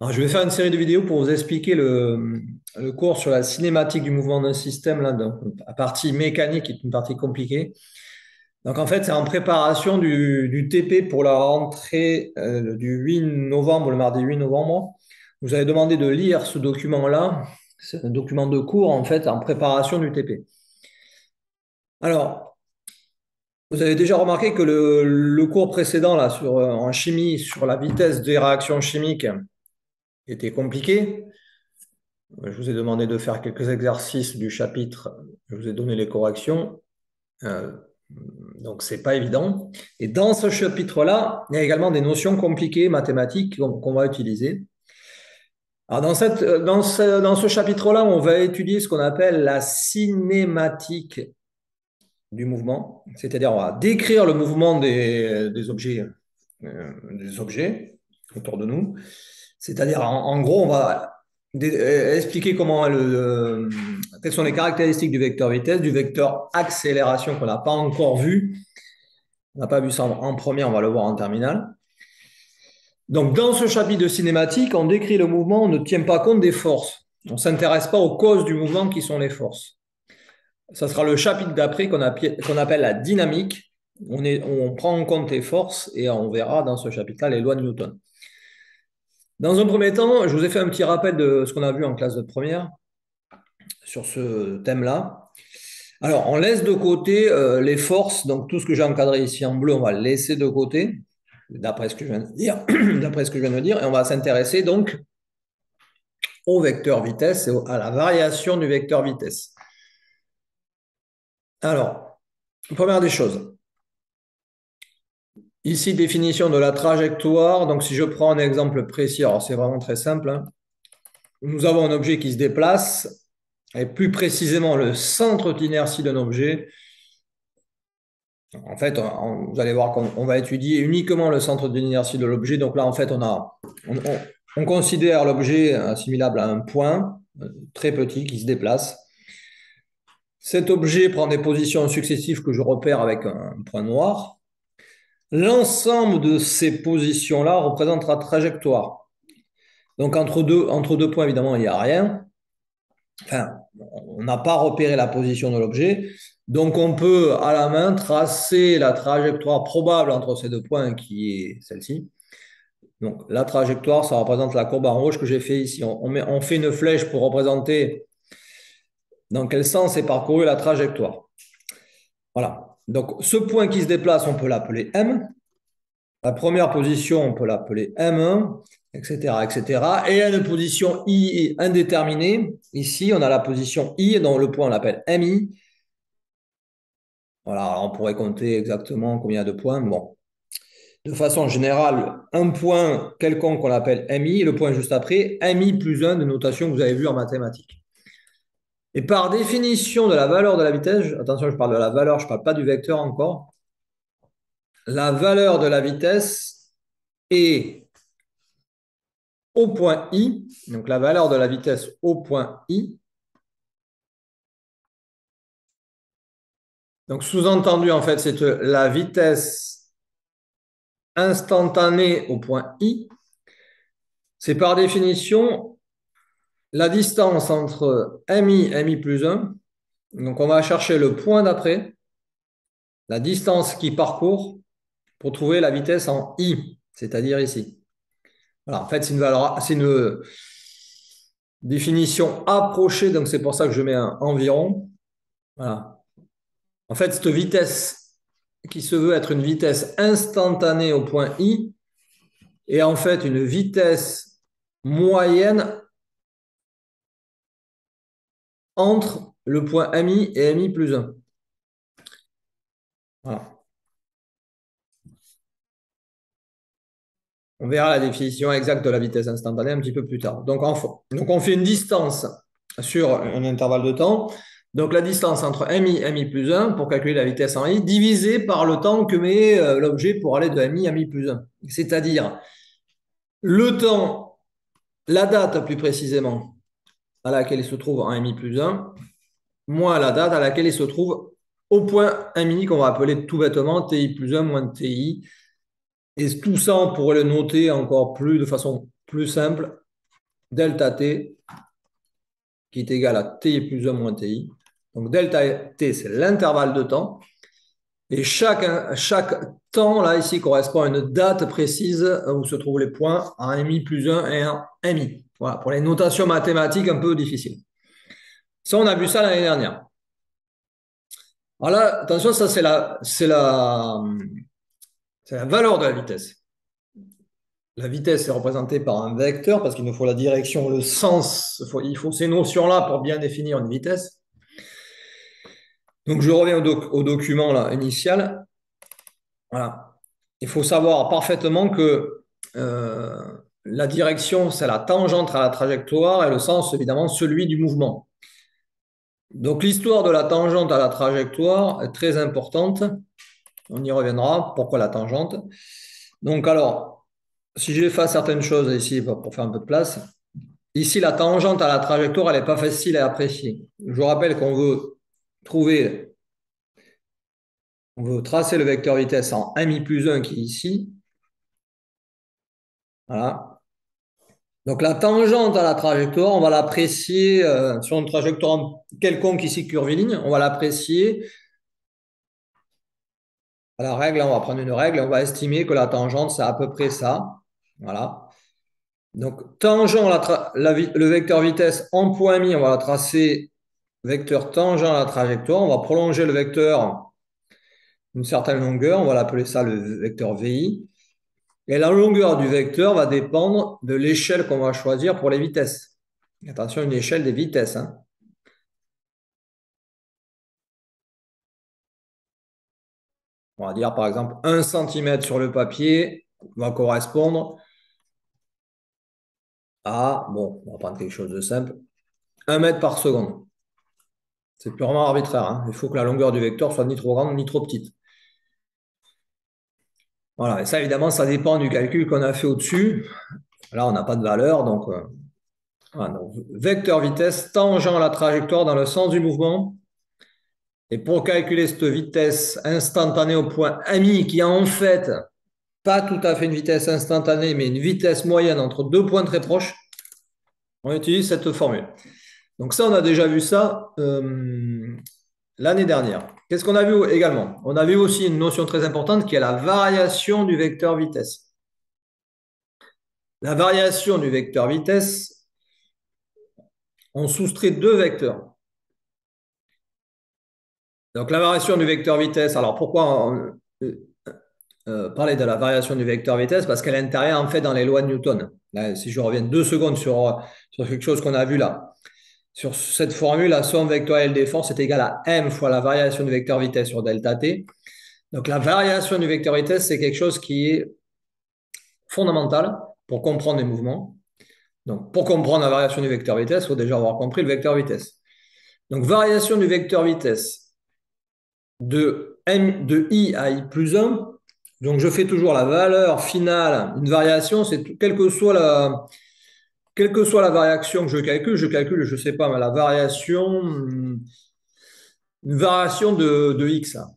Alors, je vais faire une série de vidéos pour vous expliquer le cours sur la cinématique du mouvement d'un système, là, donc, la partie mécanique qui est une partie compliquée. Donc, en fait, c'est en préparation du TP pour la rentrée du 8 novembre, le mardi 8 novembre. Vous avez demandé de lire ce document-là. C'est un document de cours, en fait, en préparation du TP. Alors, vous avez déjà remarqué que le cours précédent, là, en chimie, sur la vitesse des réactions chimiques, était compliqué. Je vous ai demandé de faire quelques exercices du chapitre. Je vous ai donné les corrections. Euh, donc, c'est pas évident. Et dans ce chapitre-là, il y a également des notions compliquées mathématiques qu'on va utiliser. Alors, dans ce chapitre-là, on va étudier ce qu'on appelle la cinématique du mouvement. C'est-à-dire, on va décrire le mouvement des objets autour de nous. C'est-à-dire, en gros, on va expliquer quelles sont les caractéristiques du vecteur vitesse, du vecteur accélération qu'on n'a pas encore vu. On n'a pas vu ça en première, on va le voir en terminale. Donc, dans ce chapitre de cinématique, on décrit le mouvement, on ne tient pas compte des forces. On ne s'intéresse pas aux causes du mouvement qui sont les forces. Ça sera le chapitre d'après qu'on appelle la dynamique. On prend en compte les forces et on verra dans ce chapitre-là les lois de Newton. Dans un premier temps, je vous ai fait un petit rappel de ce qu'on a vu en classe de première sur ce thème-là. Alors, on laisse de côté les forces, donc tout ce que j'ai encadré ici en bleu, on va le laisser de côté, d'après ce que je viens de dire, d'après ce que je viens de dire, et on va s'intéresser donc au vecteur vitesse et à la variation du vecteur vitesse. Alors, première des choses, ici, définition de la trajectoire. Donc, si je prends un exemple précis, alors c'est vraiment très simple, hein. Nous avons un objet qui se déplace, et plus précisément le centre d'inertie d'un objet. En fait, vous allez voir qu'on va étudier uniquement le centre d'inertie de l'objet. Donc là, en fait, on considère l'objet assimilable à un point très petit qui se déplace. Cet objet prend des positions successives que je repère avec un point noir. L'ensemble de ces positions-là représente la trajectoire. Donc entre deux points, évidemment, il n'y a rien. Enfin, on n'a pas repéré la position de l'objet. Donc on peut, à la main, tracer la trajectoire probable entre ces deux points, qui est celle-ci. Donc la trajectoire, ça représente la courbe en rouge que j'ai fait ici. On fait une flèche pour représenter dans quel sens est parcourue la trajectoire. Voilà. Donc ce point qui se déplace, on peut l'appeler M. La première position, on peut l'appeler M1, etc., etc. Et il y a une position I indéterminée. Ici, on a la position I, dont le point, on l'appelle MI. Voilà, on pourrait compter exactement combien de points. Bon, de façon générale, un point quelconque qu'on appelle MI, et le point juste après, MI plus 1 de notation que vous avez vu en mathématiques. Et par définition de la valeur de la vitesse, attention, je parle de la valeur, je ne parle pas du vecteur encore, la valeur de la vitesse est au point I, donc la valeur de la vitesse au point I. Donc sous-entendu, en fait, c'est la vitesse instantanée au point I. C'est par définition la distance entre MI, MI plus 1. Donc on va chercher le point d'après, la distance qui parcourt pour trouver la vitesse en I, c'est-à-dire ici. Voilà, en fait, c'est une définition approchée, donc c'est pour ça que je mets un environ. Voilà. En fait, cette vitesse qui se veut être une vitesse instantanée au point I est en fait une vitesse moyenne entre le point MI et MI plus 1. Voilà. On verra la définition exacte de la vitesse instantanée un petit peu plus tard. Donc on fait une distance sur un intervalle de temps. Donc la distance entre MI et MI plus 1 pour calculer la vitesse en I, divisée par le temps que met l'objet pour aller de MI à MI plus 1. C'est-à-dire le temps, la date plus précisément, à laquelle il se trouve en MI plus 1, moins la date à laquelle il se trouve au point MI qu'on va appeler tout bêtement TI plus 1 moins TI. Et tout ça, on pourrait le noter encore plus de façon plus simple delta t qui est égal à t plus 1 moins ti. Donc delta t, c'est l'intervalle de temps. Et chaque temps, là, ici, correspond à une date précise où se trouvent les points, un mi plus 1 et un mi. Voilà, pour les notations mathématiques un peu difficiles. Ça, on a vu ça l'année dernière. Alors là, attention, ça, c'est la valeur de la vitesse. La vitesse est représentée par un vecteur parce qu'il nous faut la direction, le sens. Il faut ces notions-là pour bien définir une vitesse. Donc, je reviens au document là, initial. Voilà. Il faut savoir parfaitement que la direction, c'est la tangente à la trajectoire et le sens, évidemment, celui du mouvement. Donc, l'histoire de la tangente à la trajectoire est très importante. On y reviendra. Pourquoi la tangente? Donc, alors, si j'efface certaines choses ici pour faire un peu de place, ici, la tangente à la trajectoire, elle n'est pas facile à apprécier. Je vous rappelle qu'on veut trouver, on veut tracer le vecteur vitesse en mi plus 1 qui est ici. Voilà. Donc la tangente à la trajectoire, on va l'apprécier sur une trajectoire quelconque ici curviligne, on va l'apprécier à la règle, on va prendre une règle, on va estimer que la tangente, c'est à peu près ça. Voilà. Donc tangent le vecteur vitesse en point mi, on va la tracer vecteur tangent à la trajectoire, on va prolonger le vecteur d'une certaine longueur, on va l'appeler ça le vecteur VI. Et la longueur du vecteur va dépendre de l'échelle qu'on va choisir pour les vitesses. Attention, une échelle des vitesses, hein. On va dire par exemple 1 cm sur le papier va correspondre à, bon, on va prendre quelque chose de simple, 1 mètre par seconde. C'est purement arbitraire, hein. Il faut que la longueur du vecteur soit ni trop grande ni trop petite. Voilà, et ça évidemment, ça dépend du calcul qu'on a fait au-dessus. Là, on n'a pas de valeur, donc, voilà, donc vecteur vitesse tangent à la trajectoire dans le sens du mouvement. Et pour calculer cette vitesse instantanée au point ami, qui est en fait pas tout à fait une vitesse instantanée, mais une vitesse moyenne entre deux points très proches, on utilise cette formule. Donc ça, on a déjà vu ça l'année dernière. Qu'est-ce qu'on a vu également? On a vu aussi une notion très importante qui est la variation du vecteur vitesse. La variation du vecteur vitesse, on soustrait deux vecteurs. Donc la variation du vecteur vitesse, alors pourquoi parler de la variation du vecteur vitesse? Parce qu'elle intervient en fait dans les lois de Newton. Là, si je reviens 2 secondes sur quelque chose qu'on a vu là. Sur cette formule, la somme vectorielle des forces est égale à m fois la variation du vecteur vitesse sur delta t. Donc la variation du vecteur vitesse, c'est quelque chose qui est fondamental pour comprendre les mouvements. Donc pour comprendre la variation du vecteur vitesse, il faut déjà avoir compris le vecteur vitesse. Donc variation du vecteur vitesse de i à i plus 1. Donc je fais toujours la valeur finale. Une variation, c'est quelle que soit la variation que je calcule, je ne sais pas, mais la variation, une variation de x, hein,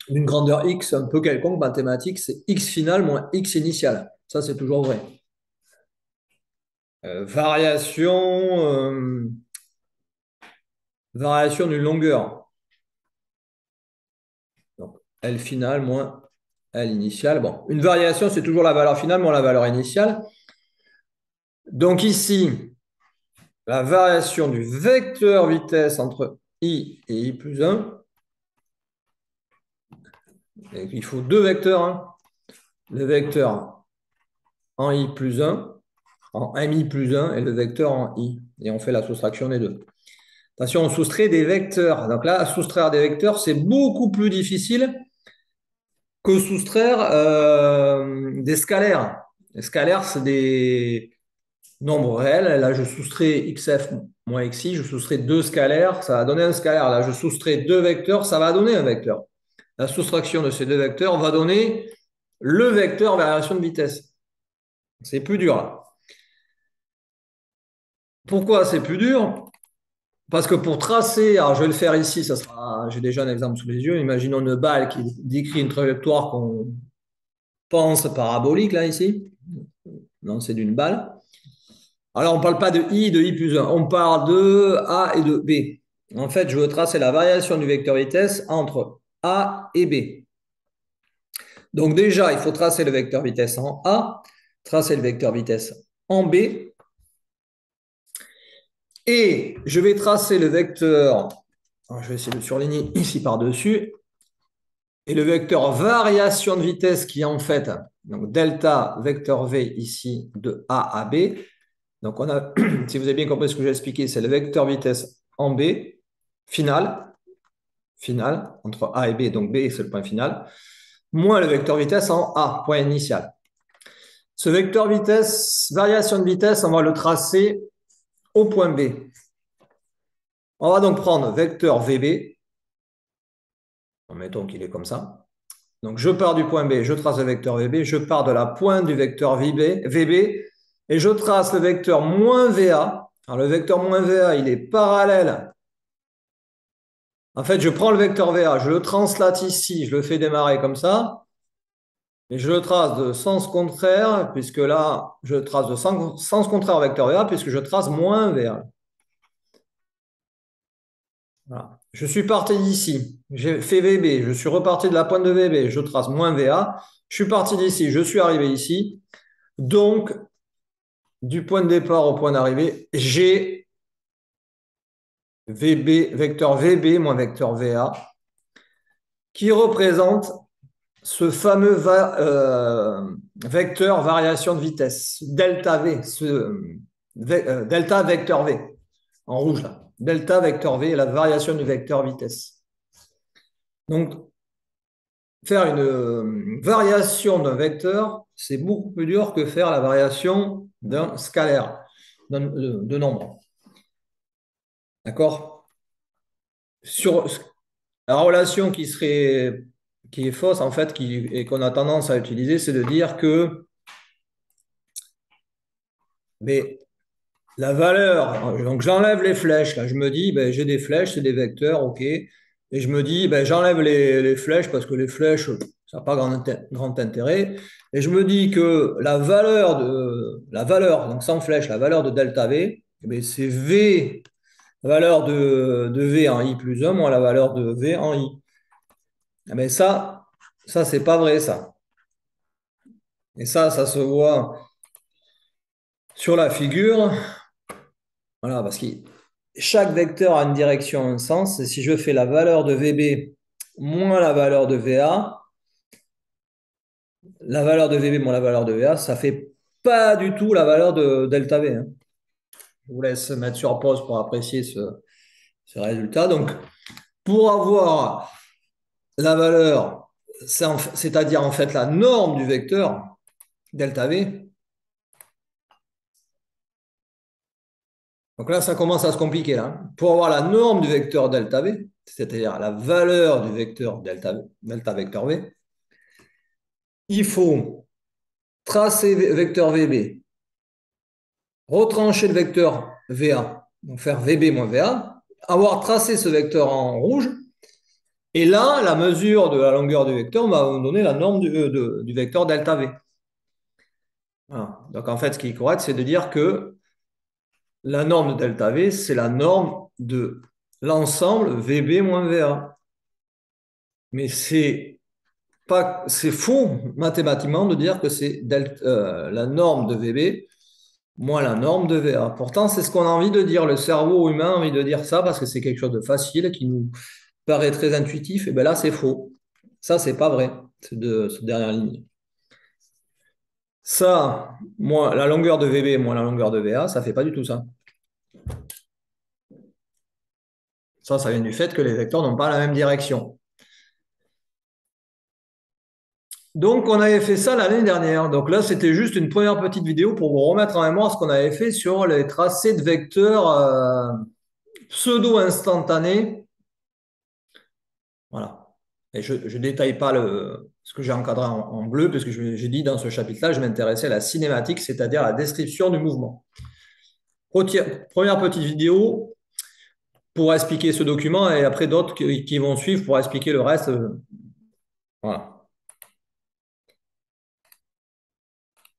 d'une grandeur x un peu quelconque, mathématique, c'est x final moins x initial. Ça, c'est toujours vrai. Variation d'une longueur. Donc, L final moins L initial. Bon, une variation, c'est toujours la valeur finale moins la valeur initiale. Donc ici, la variation du vecteur vitesse entre i et i plus 1. Et il faut deux vecteurs, hein. Le vecteur en i plus 1, en mi plus 1 et le vecteur en i. Et on fait la soustraction des deux. Attention, on soustrait des vecteurs. Donc là, soustraire des vecteurs, c'est beaucoup plus difficile que soustraire des scalaires. Les scalaires, c'est des nombres réels. Là, je soustrais xf moins xi, je soustrais deux scalaires, ça va donner un scalaire. Là, je soustrais deux vecteurs, ça va donner un vecteur. La soustraction de ces deux vecteurs va donner le vecteur variation de vitesse. C'est plus dur là. Pourquoi c'est plus dur? Parce que pour tracer, alors je vais le faire ici, j'ai déjà un exemple sous les yeux. Imaginons une balle qui décrit une trajectoire qu'on pense parabolique là ici. Non, c'est d'une balle. Alors, on ne parle pas de I plus 1, on parle de A et de B. En fait, je veux tracer la variation du vecteur vitesse entre A et B. Donc déjà, il faut tracer le vecteur vitesse en A, tracer le vecteur vitesse en B, et je vais tracer le vecteur, je vais essayer de surligner ici par-dessus, et le vecteur variation de vitesse qui est en fait, donc delta vecteur V ici de A à B. Donc on a, si vous avez bien compris ce que j'ai expliqué, c'est le vecteur vitesse en B, final, entre A et B, donc B c'est le point final, moins le vecteur vitesse en A, point initial. Ce vecteur vitesse, variation de vitesse, on va le tracer au point B. On va donc prendre vecteur VB, mettons qu'il est comme ça. Donc je pars du point B, je trace le vecteur VB, je pars de la pointe du vecteur VB et je trace le vecteur moins VA. Alors le vecteur moins VA, il est parallèle. En fait, je prends le vecteur VA, je le translate ici, je le fais démarrer comme ça, et je le trace de sens contraire, puisque là, je trace de sens contraire au vecteur VA, puisque je trace moins VA. Voilà. Je suis parti d'ici, j'ai fait VB, je suis reparti de la pointe de VB, je trace moins VA, je suis parti d'ici, je suis arrivé ici, donc du point de départ au point d'arrivée, j'ai VB, vecteur VB moins vecteur VA, qui représente ce fameux vecteur variation de vitesse, delta V, delta vecteur V, en rouge là. Delta vecteur V est la variation du vecteur vitesse. Donc, faire une variation d'un vecteur, c'est beaucoup plus dur que faire la variation d'un scalaire, de nombre. D'accord? Sur la relation qui est fausse, en fait, et qu'on a tendance à utiliser, c'est de dire que mais la valeur, donc j'enlève les flèches, là, je me dis, ben, j'ai des flèches, c'est des vecteurs, ok, et je me dis, ben, j'enlève les flèches parce que les flèches, ça n'a pas grand intérêt, et je me dis que la valeur, donc sans flèche, la valeur de delta V, eh ben, c'est V, la valeur de V en I plus 1 moins la valeur de V en I. Eh ben, ça c'est pas vrai, ça. Et ça se voit sur la figure. Voilà, parce que chaque vecteur a une direction, un sens. Et si je fais la valeur de VB moins la valeur de VA, la valeur de VB moins la valeur de VA, ça ne fait pas du tout la valeur de delta V, hein. Je vous laisse mettre sur pause pour apprécier ce résultat. Donc, pour avoir la valeur, c'est-à-dire en fait la norme du vecteur delta V, donc là, ça commence à se compliquer, là. Pour avoir la norme du vecteur delta V, c'est-à-dire la valeur du vecteur delta vecteur V, il faut tracer vecteur VB, retrancher le vecteur VA, donc faire VB moins VA, avoir tracé ce vecteur en rouge, et là, la mesure de la longueur du vecteur va nous donner la norme du vecteur delta V. Voilà. Donc en fait, ce qui est correct, c'est de dire que la norme de delta V, c'est la norme de l'ensemble VB moins VA. Mais c'est faux mathématiquement de dire que c'est la norme de VB moins la norme de VA. Pourtant, c'est ce qu'on a envie de dire. Le cerveau humain a envie de dire ça parce que c'est quelque chose de facile qui nous paraît très intuitif. Et bien là, c'est faux. Ça, c'est pas vrai, cette dernière ligne. Ça, moi, la longueur de VB moins la longueur de VA, ça fait pas du tout ça. Ça vient du fait que les vecteurs n'ont pas la même direction. Donc, on avait fait ça l'année dernière. Donc là, c'était juste une première petite vidéo pour vous remettre en mémoire ce qu'on avait fait sur les tracés de vecteurs pseudo-instantanés. Voilà. Et je ne détaille pas ce que j'ai encadré en bleu, parce que j'ai dit dans ce chapitre-là, je m'intéressais à la cinématique, c'est-à-dire à la description du mouvement. Première petite vidéo pour expliquer ce document et après d'autres qui vont suivre pour expliquer le reste. Voilà.